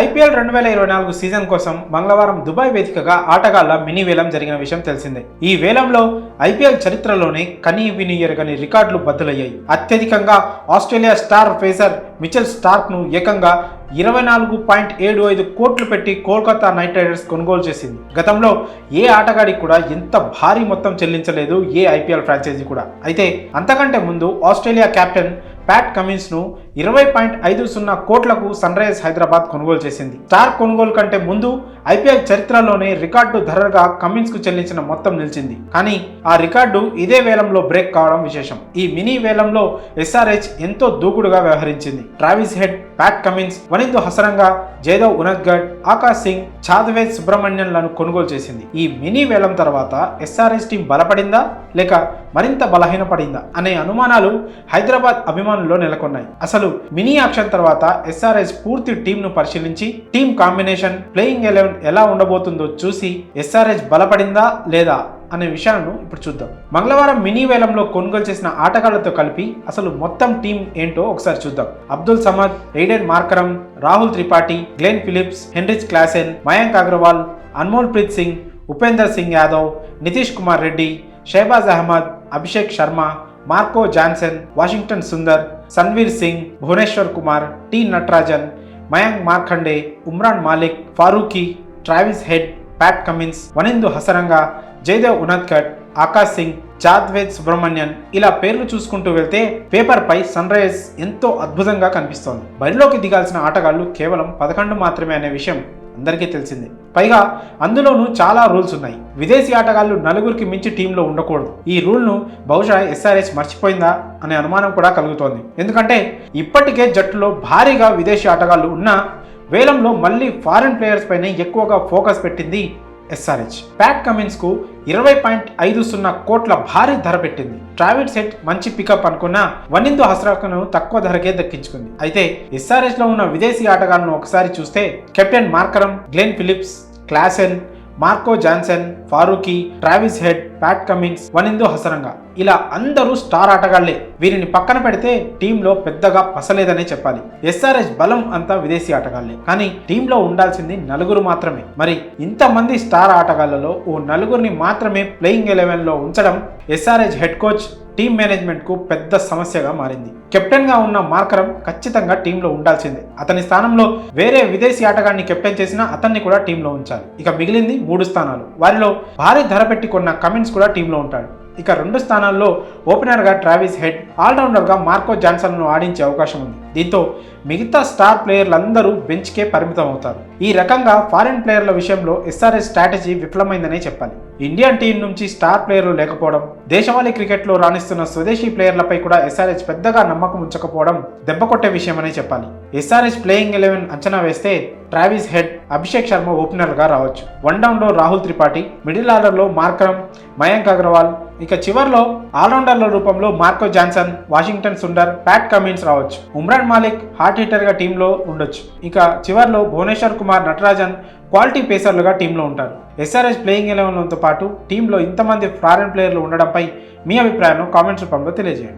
IPL 2024 season కోసం మంగళవారం Dubai వేదికగా ఆటగాళ్ల మినీ వేలం జరిగిన విషయం తెలిసిందే. ఈ వేలంలో ఐపీఎల్ చరిత్రలోనే కనీ ఎరగని రికార్డులు బద్దలయ్యాయి. అత్యధికంగా Australia star pacer Mitchell Starc ను ఏకంగా 24.75 కోట్లు పెట్టి కోల్కతా నైట్ రైడర్స్ కొనుగోలు చేసింది. గతంలో ఏ ఆటగాడికి కూడా ఎంత భారీ మొత్తం చెల్లించలేదు ఏ ఐపీఎల్ ఫ్రాంచైజీ కూడా. అయితే అంతకంటే ముందు ఆస్ట్రేలియా కెప్టెన్ ప్యాట్ కమిన్స్ ను 20.50 కోట్లకు సన్ రైజర్స్ హైదరాబాద్ కొనుగోలు చేసింది. స్టార్ కొనుగోలు కంటే ముందు ఐపీఎల్ చరిత్రలోనే రికార్డు ధరగా కమిన్స్ కు చెల్లించిన మొత్తం నిలిచింది. కానీ ఆ రికార్డు ఇదే వేలంలో బ్రేక్ కావడం విశేషం. ఈ మినీ వేలంలో ఎస్ఆర్హెచ్ ఎంతో దూకుడుగా వ్యవహరించింది. Travis Head, Pat Cummins, Wanindu Hasaranga, Jaydev Unadkat, Akash Singh, చాదవేద్ సుబ్రహ్మణ్యన్లను కొనుగోలు చేసింది. ఈ మినీ వేలం తర్వాత ఎస్ఆర్హెచ్ టీం బలపడిందా లేక మరింత బలహీనపడిందా అనే అనుమానాలు హైదరాబాద్ అభిమానుల్లో నెలకొన్నాయి. అసలు మినీ యాక్షన్ తర్వాత ఎస్ఆర్హెచ్ పూర్తి టీంను పరిశీలించి టీం కాంబినేషన్, ప్లేయింగ్ 11 ఎలా ఉండబోతుందో చూసి ఎస్ఆర్హెచ్ బలపడిందా లేదా అనే విషయాలను ఇప్పుడు చూద్దాం. మంగళవారం మినీ వేలంలో కొనుగోలు చేసిన ఆటగాళ్లతో కలిపి అసలు మొత్తం టీం ఏంటో ఒకసారి చూద్దాం. Abdul Samad, Aiden Markram, Rahul Tripathi, Glenn Phillips, Heinrich Klaasen, Mayank Agarwal, Anmolpreet Singh, Upender Singh Yadav, Nitish Kumar Reddy, Shahbaz Ahmed, Abhishek Sharma, Marco Jansen, Washington Sundar, Sanvir Singh, Bhuvneshwar Kumar, T Natarajan, Mayank Markande, Umran Malik, Farooqi, Travis Head, Pat Cummins, Wanindu Hasaranga, Jaydev Unadkat, Akash Singh, చాద్వేద్ సుబ్రహ్మణ్యన్ ఇలా పేర్లు చూసుకుంటూ వెళ్తే పేపర్ పై సన్ రైజర్స్ ఎంతో అద్భుతంగా కనిపిస్తోంది. బరిలోకి దిగాల్సిన ఆటగాళ్లు కేవలం 11 మాత్రమే అనే విషయం అందరికీ తెలిసిందే. పైగా అందులోనూ చాలా రూల్స్ ఉన్నాయి. విదేశీ ఆటగాళ్లు 4కి మించి టీంలో ఉండకూడదు. ఈ రూల్ను బహుశా ఎస్ఆర్హెచ్ మర్చిపోయిందా అనే అనుమానం కూడా కలుగుతోంది. ఎందుకంటే ఇప్పటికే జట్టులో భారీగా విదేశీ ఆటగాళ్లు ఉన్న వేలంలో మళ్ళీ ఫారిన్ ప్లేయర్స్ పైన ఎక్కువగా ఫోకస్ పెట్టింది ఎస్ఆర్హెచ్. ప్యాట్ కమిన్స్ కు 20.50 కోట్ల భారీ ధర పెట్టింది. ట్రావిస్ హెడ్ మంచి పికప్ అనుకున్న వనిందు హస్రాకను తక్కువ ధరకే దక్కించుకుంది. అయితే ఎస్ఆర్హెచ్ లో ఉన్న విదేశీ ఆటగాళ్లను ఒకసారి చూస్తే captain Markram, Glenn Phillips, Klaasen, Marco Jansen, Farooqi, Travis Head, Pat Cummins, Wanindu Hasaranga ఇలా అందరూ స్టార్ ఆటగాళ్లే. వీరిని పక్కన పెడితే టీంలో పెద్దగా పసలేదనే చెప్పాలి. ఎస్ఆర్హెచ్ బలం అంతా విదేశీ ఆటగాళ్లే. కానీ టీంలో ఉండాల్సింది 4 మాత్రమే. మరి ఇంతమంది స్టార్ ఆటగాళ్లలో ఓ 4ని మాత్రమే ప్లేయింగ్ 11లో ఉంచడం SRH head coach, team management కు పెద్ద సమస్యగా మారింది. కెప్టెన్ గా ఉన్న మార్కరమ్ ఖచ్చితంగా టీంలో ఉండాల్సిందే. అతని స్థానంలో వేరే విదేశీ ఆటగాడిని కెప్టెన్ చేసినా అతన్ని కూడా టీంలో ఉంచాలి. ఇక మిగిలింది 3 స్థానాలు. వారిలో భారీ ధర పెట్టి కొన్న కమిన్స్ కూడా టీంలో ఉంటాడు. ఇక 2 స్థానాల్లో ఓపెనర్గా ట్రావిస్ హెడ్, ఆల్రౌండర్గా మార్కో జాన్సన్ను ఆడించే అవకాశం ఉంది. దీంతో మిగతా స్టార్ ప్లేయర్లందరూ బెంచ్కే పరిమితం అవుతారు. ఈ రకంగా ఫారిన్ ప్లేయర్ల విషయంలో ఎస్ఆర్హెచ్ స్ట్రాటజీ విఫలమైందనే చెప్పాలి. ఇండియన్ టీం నుంచి స్టార్ ప్లేయర్లు లేకపోవడం, దేశవాళీ క్రికెట్లో రాణిస్తున్న స్వదేశీ ప్లేయర్లపై కూడా ఎస్ఆర్హెచ్ పెద్దగా నమ్మకం ఉంచకపోవడం దెబ్బ కొట్టే విషయమనే చెప్పాలి. ఎస్ఆర్హెచ్ ప్లేయింగ్ 11 అంచనా వేస్తే ట్రావిస్ హెడ్, అభిషేక్ శర్మ ఓపెనర్గా రావచ్చు. 1 డౌన్లో రాహుల్ త్రిపాఠి, మిడిల్ ఆర్డర్లో మార్కరమ్, మయాంక్ అగర్వాల్, ఇక చివర్లో ఆల్రౌండర్ల రూపంలో Marco Jansen, Washington Sundar, Pat Cummins రావచ్చు. ఉమ్రాన్ మాలిక్ హార్ట్ హిట్టర్ గా టీంలో ఉండొచ్చు. ఇక చివర్లో భువనేశ్వర్ కుమార్, నటరాజన్ క్వాలిటీ పేసర్లుగా టీంలో ఉంటారు. ఎస్ఆర్హెచ్ ప్లేయింగ్ 11తో పాటు టీంలో ఇంతమంది ఫారిన్ ప్లేయర్లు ఉండడంపై మీ అభిప్రాయాన్ని కామెంట్స్ రూపంలో తెలియజేయండి.